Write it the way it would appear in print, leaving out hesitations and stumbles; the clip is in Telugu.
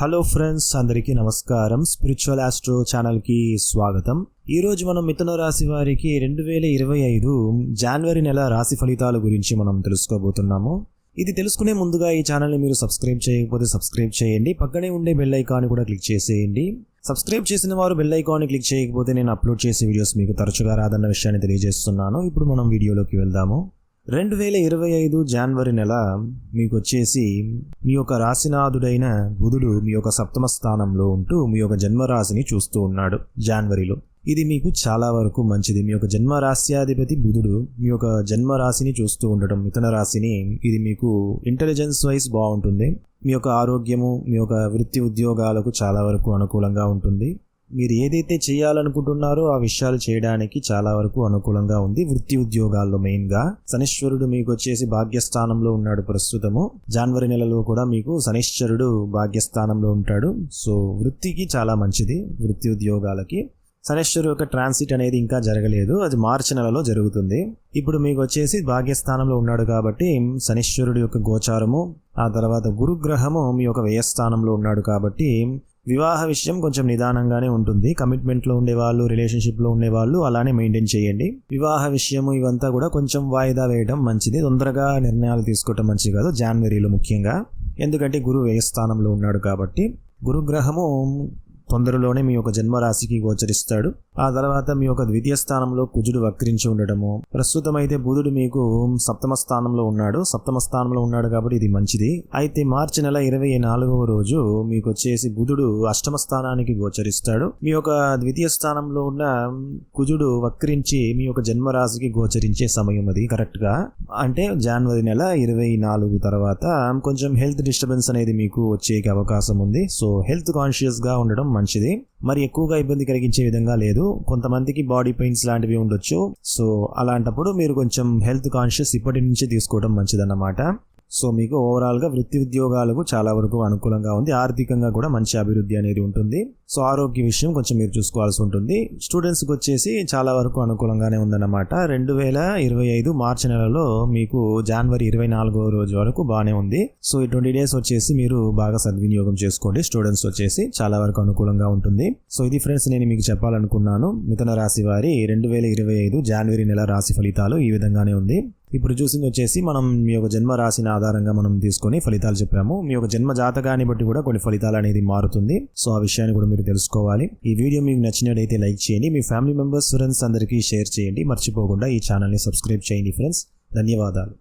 హలో ఫ్రెండ్స్, అందరికీ నమస్కారం. స్పిరిచువల్ ఆస్ట్రో ఛానల్కి స్వాగతం. ఈరోజు మనం మిథున రాశి వారికి 2025 జనవరి నెల రాశి ఫలితాల గురించి మనం తెలుసుకోబోతున్నాము. ఇది తెలుసుకునే ముందుగా ఈ ఛానల్ని మీరు సబ్స్క్రైబ్ చేయకపోతే సబ్స్క్రైబ్ చేయండి. పక్కనే ఉండే బెల్ ఐకాన్ కూడా క్లిక్ చేసేయండి. సబ్స్క్రైబ్ చేసిన వారు బెల్ ఐకాన్ని క్లిక్ చేయకపోతే నేను అప్లోడ్ చేసే వీడియోస్ మీకు తరచుగా రాదన్న విషయాన్ని తెలియజేస్తున్నాను. ఇప్పుడు మనం వీడియోలోకి వెళ్దాము. 2025 జనవరి నెల మీకు వచ్చేసి మీ యొక్క రాశినాథుడైన బుధుడు మీ యొక్క సప్తమ స్థానంలో ఉంటూ మీ యొక్క జన్మరాశిని చూస్తూ ఉన్నాడు జనవరిలో. ఇది మీకు చాలా వరకు మంచిది. మీ యొక్క జన్మరాశ్యాధిపతి బుధుడు మీ యొక్క జన్మరాశిని చూస్తూ ఉండటం, మిథున రాశిని, ఇది మీకు ఇంటెలిజెన్స్ వైజ్ బాగుంటుంది. మీ యొక్క ఆరోగ్యము, మీ యొక్క వృత్తి ఉద్యోగాలకు చాలా వరకు అనుకూలంగా ఉంటుంది. మీరు ఏదైతే చేయాలనుకుంటున్నారో ఆ విషయాలు చేయడానికి చాలా వరకు అనుకూలంగా ఉంది. వృత్తి ఉద్యోగాల్లో మెయిన్గా శనీశ్వరుడు మీకు వచ్చేసి భాగ్యస్థానంలో ఉన్నాడు. ప్రస్తుతము జనవరి నెలలో కూడా మీకు శనీశ్వరుడు భాగ్యస్థానంలో ఉంటాడు. సో వృత్తికి చాలా మంచిది. వృత్తి ఉద్యోగాలకి శనీశ్వరుడు యొక్క ట్రాన్సిట్ అనేది ఇంకా జరగలేదు, అది మార్చి నెలలో జరుగుతుంది. ఇప్పుడు మీకు వచ్చేసి భాగ్యస్థానంలో ఉన్నాడు కాబట్టి శనీశ్వరుడు యొక్క గోచారము, ఆ తర్వాత గురుగ్రహము మీ యొక్క వ్యయస్థానంలో ఉన్నాడు కాబట్టి వివాహ విషయం కొంచెం నిదానంగానే ఉంటుంది. కమిట్మెంట్లో ఉండేవాళ్ళు, రిలేషన్షిప్లో ఉండేవాళ్ళు అలానే మెయింటైన్ చేయండి. వివాహ విషయము ఇవంతా కూడా కొంచెం వాయిదా వేయడం మంచిది. తొందరగా నిర్ణయాలు తీసుకోవటం మంచిది కాదు జనవరిలో ముఖ్యంగా. ఎందుకంటే గురువు వ్యయస్థానంలో ఉన్నాడు కాబట్టి గురుగ్రహము తొందరలోనే మీ యొక్క జన్మరాశికి గోచరిస్తాడు. ఆ తర్వాత మీ యొక్క ద్వితీయ స్థానంలో కుజుడు వక్రించి ఉండటము. ప్రస్తుతం అయితే బుధుడు మీకు సప్తమ స్థానంలో ఉన్నాడు కాబట్టి ఇది మంచిది. అయితే మార్చి నెల 24వ రోజు మీకు వచ్చేసి బుధుడు అష్టమ స్థానానికి గోచరిస్తాడు. మీ యొక్క ద్వితీయ స్థానంలో ఉన్న కుజుడు వక్రించి మీ యొక్క జన్మరాశికి గోచరించే సమయం అది కరెక్ట్ గా. అంటే జనవరి నెల 24 తర్వాత కొంచెం హెల్త్ డిస్టర్బెన్స్ అనేది మీకు వచ్చే అవకాశం ఉంది. సో హెల్త్ కాన్షియస్ గా ఉండడం మంచిది. మరి ఎక్కువగా ఇబ్బంది కలిగించే విధంగా లేదు. కొంతమందికి బాడీ పెయిన్స్ లాంటివి ఉండొచ్చు. సో అలాంటప్పుడు మీరు కొంచెం హెల్త్ కాన్షియస్ ఇప్పటి నుంచి తీసుకోవడం మంచిదన్నమాట. సో మీకు ఓవరాల్గా వృత్తి ఉద్యోగాలకు చాలా వరకు అనుకూలంగా ఉంది. ఆర్థికంగా కూడా మంచి అభివృద్ధి అనేది ఉంటుంది. సో ఆరోగ్య విషయం కొంచెం మీరు చూసుకోవాల్సి ఉంటుంది. స్టూడెంట్స్కి వచ్చేసి చాలా వరకు అనుకూలంగానే ఉందన్నమాట. 2025 మార్చి నెలలో మీకు జనవరి 24వ రోజు వరకు బాగానే ఉంది. సో ఈ 20 days వచ్చేసి మీరు బాగా సద్వినియోగం చేసుకోండి. స్టూడెంట్స్ వచ్చేసి చాలా వరకు అనుకూలంగా ఉంటుంది. సో ఇది ఫ్రెండ్స్, నేను మీకు చెప్పాలనుకున్నాను. మిథున రాశి వారి 2025 జనవరి నెల రాశి ఫలితాలు ఈ విధంగానే ఉంది. ఇప్పుడు చూసింది వచ్చేసి మనం మీ యొక్క జన్మ రాశిని ఆధారంగా మనం తీసుకొని ఫలితాలు చెప్పాము. మీ యొక్క జన్మ జాతకాన్ని బట్టి కూడా కొన్ని ఫలితాలు అనేది మారుతుంది. సో ఆ విషయాన్ని కూడా మీరు తెలుసుకోవాలి. ఈ వీడియో మీకు నచ్చినట్లయితే లైక్ చేయండి. మీ ఫ్యామిలీ మెంబర్స్, ఫ్రెండ్స్ అందరికీ షేర్ చేయండి. మర్చిపోకుండా ఈ ఛానల్ని సబ్స్క్రైబ్ చేయండి ఫ్రెండ్స్. ధన్యవాదాలు.